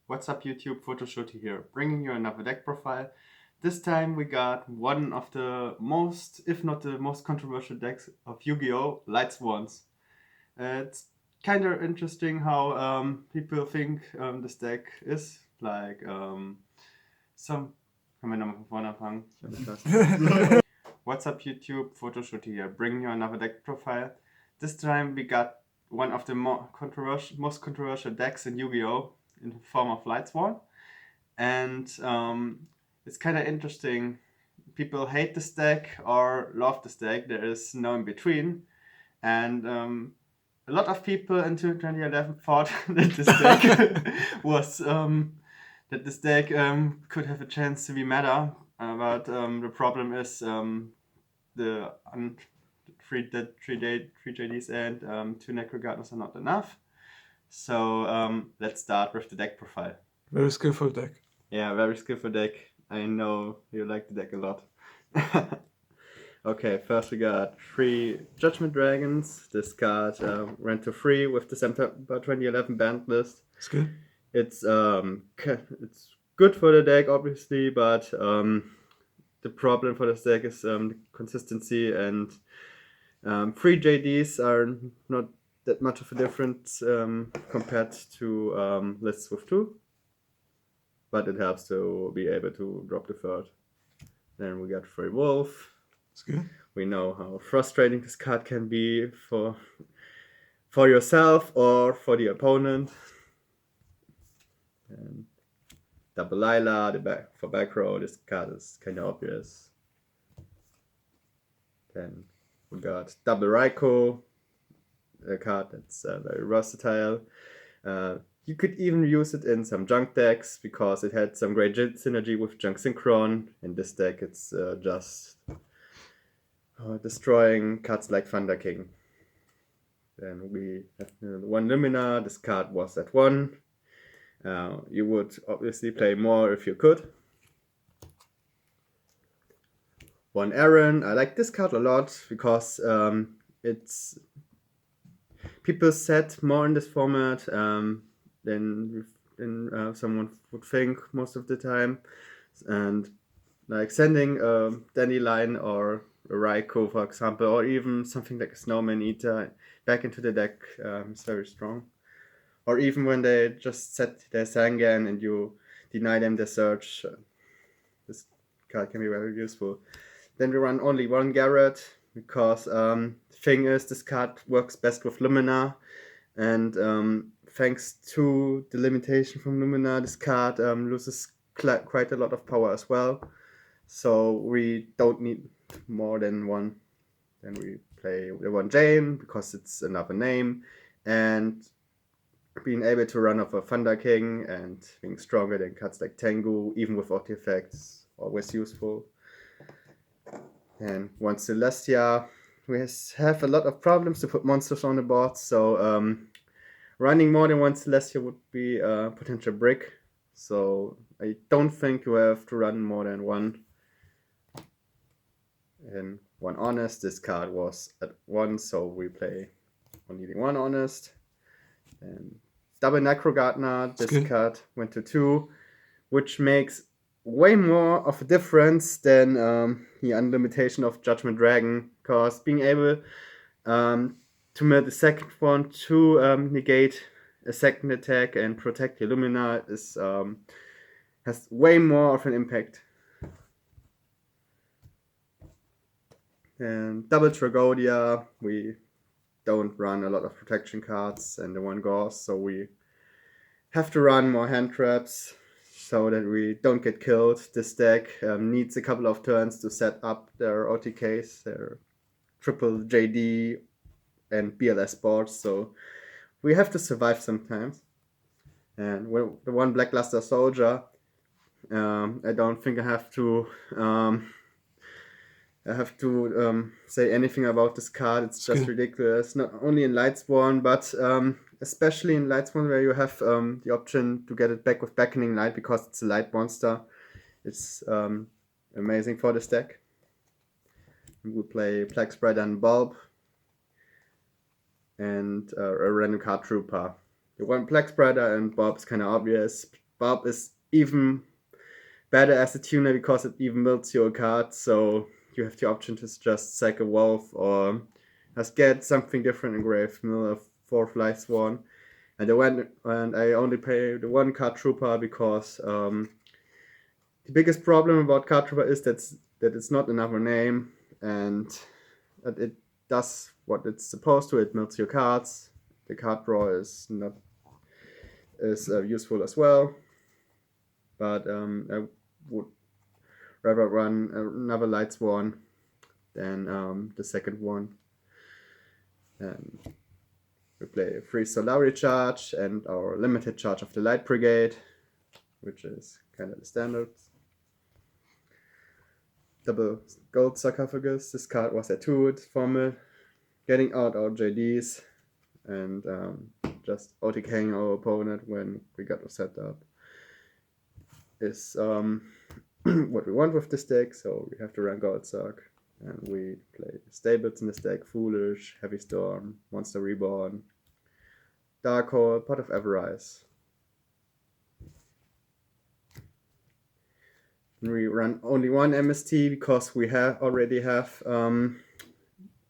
What's up YouTube, Photoshooty here, bringing you another deck profile. This time we got one of the most, if not the most controversial decks of Yu-Gi-Oh! Lightsworns. It's kind of interesting how people think this deck is. Like, some... Können wir nochmal von vorne anfangen? What's up YouTube, Photoshooty here, bringing you another deck profile. This time we got one of the most controversial decks in Yu-Gi-Oh! In the form of Lightsworn. And it's kind of interesting. People hate this deck or love this deck. There is no in between. And a lot of people in 2011 thought that this deck was that this deck could have a chance to be meta. But the problem is the three JDs and two Necro Gardeners are not enough. So let's start with the deck profile. Very skillful deck. Yeah, very skillful deck. I know you like the deck a lot. Okay, first we got 3 Judgment Dragons. This card ran to 3 with the September 2011 banned list. It's good. It's good for the deck, obviously, but the problem for this deck is the consistency, and 3 JDs are not that much of a difference compared to lists with 2. But it helps to be able to drop the third. Then we got 3 Wolf. It's good. We know how frustrating this card can be for yourself or for the opponent. And double Lila, for back row, this card is kind of obvious. Then we got double Raikou, a card that's very versatile. You could even use it in some junk decks because it had some great synergy with Junk Synchron. In this deck, it's just destroying cards like Thunder King. Then we have 1 Lumina. This card was at 1. You would obviously play more if you could. 1 Aaron. I like this card a lot because it's people set more in this format than someone would think most of the time, and like sending a Dandelion or a Raikou, for example, or even something like a Snowman Eater back into the deck is very strong. Or even when they just set their Sangan and you deny them the search, this card can be very useful. Then we run only 1 Garrett because the thing is, this card works best with Lumina, and thanks to the limitation from Lumina, this card loses quite a lot of power as well. So we don't need more than 1. Then we play the 1 Jane because it's another name, and being able to run off a Thunder King and being stronger than cards like Tengu, even with artifacts, always useful. And 1 Celestia. We have a lot of problems to put monsters on the board, so running more than 1 Celestia would be a potential brick. So I don't think you have to run more than 1. And 1 Honest. This card was at 1, so we play on needing 1 Honest. And double Necro Gardener. This card went to 2, which makes way more of a difference than the unlimitation of Judgment Dragon, because being able to make the second one to negate a second attack and protect the Lumina is has way more of an impact. And double Tragodia, we don't run a lot of protection cards and the 1 Gauss, so we have to run more hand traps so that we don't get killed. This deck needs a couple of turns to set up their OTKs, their triple JD and BLS boards, so we have to survive sometimes. And the 1 Blackluster Soldier, I don't think I have to say anything about this card. It's just ridiculous. Not only in Lightsworn, but especially in Lightsworn, where you have the option to get it back with Beckoning Light because it's a light monster. It's amazing for this deck. We play Plague Spreader and Bulb, and a random card Trooper. The 1 Plague Spreader and Bulb is kind of obvious. Bob is even better as a tuner because it even builds your card, so you have the option to just sack a Wolf or just get something different engraved, mill a 4th Lightsworn. And I only play the 1 card Trooper because the biggest problem about card Trooper is that it's not another name, and that it does what it's supposed to. It mills your cards. The card draw is not useful as well, but I would rather run another Lightsworn than the second one. And we play a free Solari charge and our limited charge of the Light Brigade, which is kind of the standard. Double Gold Sarcophagus. This card was a 2 formal. Getting out our JDs and just OTKing our opponent when we got a setup is what we want with this deck. So we have to run Gold Sarc, and we play Stables in this deck: Foolish, Heavy Storm, Monster Reborn, Dark Hole, Pot of Avarice. And we run only 1 MST because we already have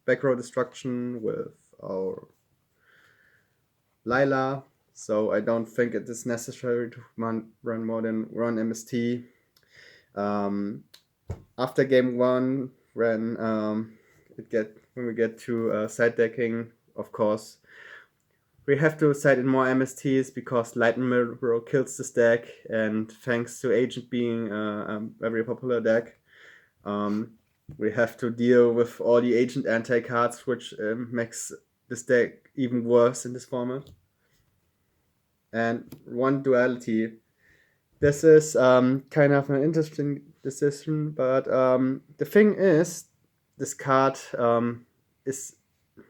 back row destruction with our Lila, so I don't think it is necessary to run more than 1 MST. After game 1, when we get to side decking, of course, we have to side in more MSTs because Light Mirror kills this deck, and thanks to Agent being a very popular deck, we have to deal with all the Agent anti-cards, which makes this deck even worse in this format. And 1 duality. This is kind of an interesting decision, but the thing is, this card is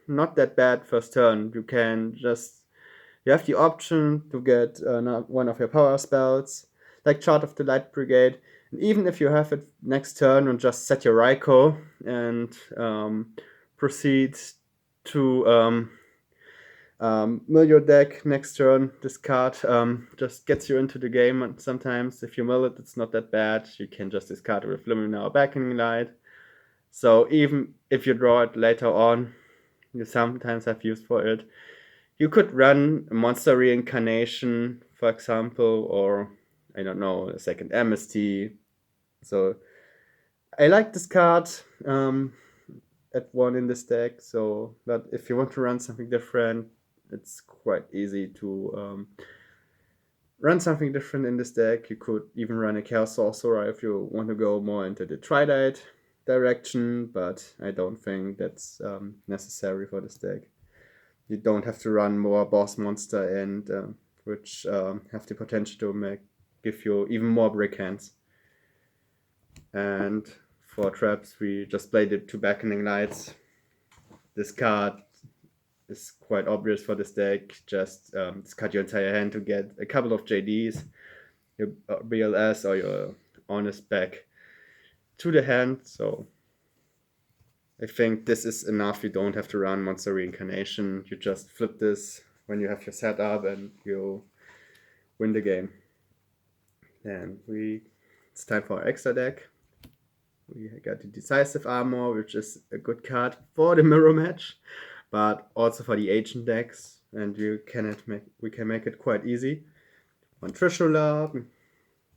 not that bad first turn. You have the option to get one of your power spells, like Chart of the Light Brigade. And even if you have it next turn and just set your Raikou and proceed to mill your deck next turn, this card just gets you into the game. And sometimes if you mill it, it's not that bad. You can just discard it with Luminar Beckoning Light. So even if you draw it later on, you sometimes have use for it. You could run a Monster Reincarnation, for example, or I don't know, a second MST. So I like this card at 1 in this deck. So, but if you want to run something different, it's quite easy to run something different in this deck. You could even run a Chaos Sorcerer if you want to go more into the Tridite direction, but I don't think that's necessary for this deck. You don't have to run more boss monster and which have the potential to give you even more brick hands. And for traps, we just played the 2 Beckoning Lights. This card is quite obvious for this deck. Just discard your entire hand to get a couple of JDs, your BLS or your Honest back to the hand. So I think this is enough. You don't have to run Monster Reincarnation. You just flip this when you have your setup and you win the game. And it's time for our extra deck. We got the Decisive Armor, which is a good card for the mirror match, but also for the Agent decks, and we can make it quite easy. 1 Trishula,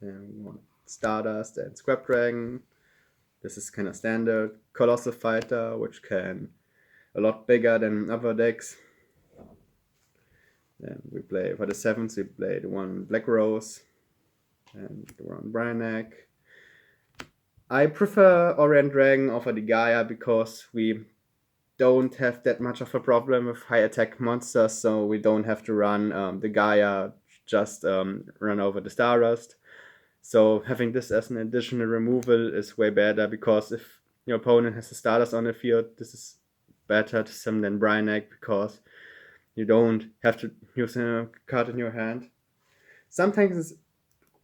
and 1 Stardust and Scrap Dragon. This is kind of standard. Colossal Fighter, which can a lot bigger than other decks. Then we play for the 7th, we play the 1 Black Rose and the 1 Brainiac. I prefer Orient Dragon over the Gaia because we don't have that much of a problem with high attack monsters, so we don't have to run the Gaia, just run over the Stardust. So having this as an additional removal is way better, because if your opponent has a Stardust on the field, this is better to summon than Brainiac because you don't have to use a card in your hand. Sometimes it's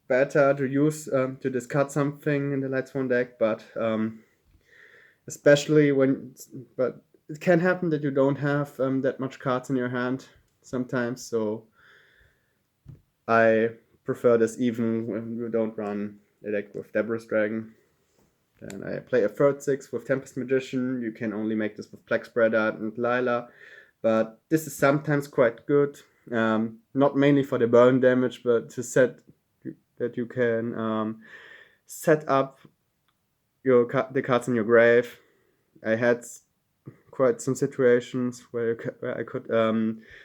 better to use to discard something in the Lightsworn deck, but especially but it can happen that you don't have that much cards in your hand sometimes. So I prefer this even when you don't run a deck with Debris Dragon. Then I play a third 6 with Tempest Magician. You can only make this with Plague Spreader and Lila, but this is sometimes quite good. Not mainly for the burn damage, but to set that you can set up the cards in your grave. I had quite some situations where I could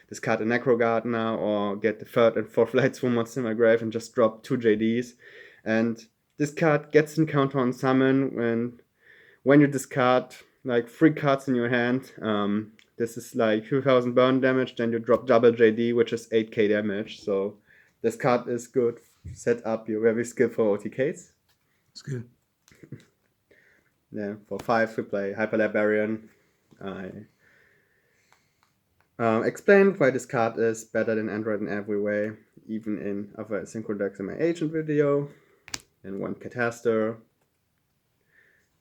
discard a Necro Gardener or get the third and fourth Lightsworn monster in my grave and just drop 2 JDs. And this card gets an counter on summon when you discard like 3 cards in your hand. This is like 2000 burn damage, then you drop double JD, which is 8k damage. So this card is good. Set up your very skillful OTKs. It's good. Yeah, for 5 we play Hyper Librarian. I explained why this card is better than Android in every way, even in other synchro decks in my Agent video. And 1 Cataster.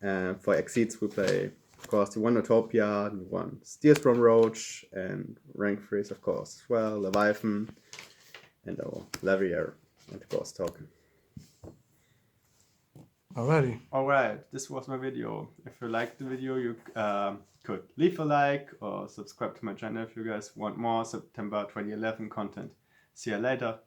For Exceeds we play, of course, the 1 Utopia, the 1 Steelstorm Roach, and rank 3s, of course, as well, Leviathan, and our Lavier, and the Ghost Token. Alrighty. Alright, this was my video. If you liked the video, you could leave a like or subscribe to my channel if you guys want more September 2011 content. See you later.